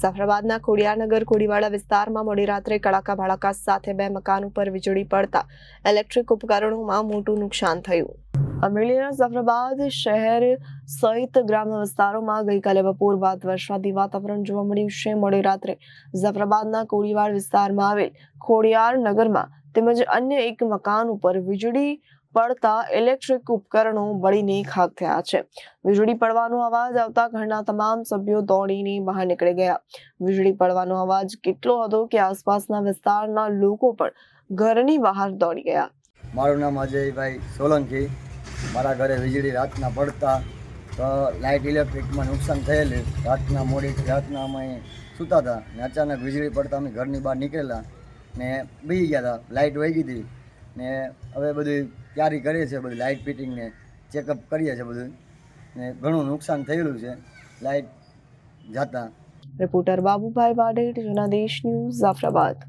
જાફરાબાદના ખોડિયારનગર ખોડીવાડા વિસ્તારમાં મોડી રાત્રે કડાકા ભડાકા સાથે બે મકાન ઉપર વીજળી પડતા ઇલેક્ટ્રિક ઉપકરણોમાં મોટું નુકસાન થયું. અમરેલીના જાફરાબાદ શહેર સહિત ગ્રામ્ય વિસ્તારોમાં ગઈકાલે બપોર બાદ વરસાદી વાતાવરણ જોવા મળ્યું છે. મોડી રાત્રે જાફરાબાદના કોળીવાડ વિસ્તારમાં આવેલ ખોડિયારનગરમાં તેમજ અન્ય એક મકાન ઉપર વીજળી પડતા ઇલેક્ટ્રિક ઉપકરણો બળીને ખાખ થયા છે. વીજળી પડવાનો અવાજ આવતા ઘરના તમામ સભ્યો દોડીને બહાર નીકળી ગયા. વીજળી પડવાનો અવાજ કેટલો હતો કે આસપાસના વિસ્તારના લોકો પણ ઘરની બહાર દોડી ગયા. મારું નામ અજયભાઈ સોલંકી. મારા ઘરે વીજળી રાતના પડતા તો લાઇટ ઇલેક્ટ્રિકમાં નુકસાન થયેલું. મોડી રાતના અમે સૂતા હતા ને અચાનક વીજળી પડતા અમે ઘરની બહાર નીકળેલા ને બેસી ગયા હતા. લાઇટ વહી ગઈ હતી ને હવે બધી તૈયારી કરીએ છીએ, બધું લાઇટ ફિટિંગને ચેકઅપ કરીએ છીએ બધું ને ઘણું નુકસાન થયેલું છે લાઇટ જતા. Reporter Babubhai Vader, Janadesh news, Jafrabad.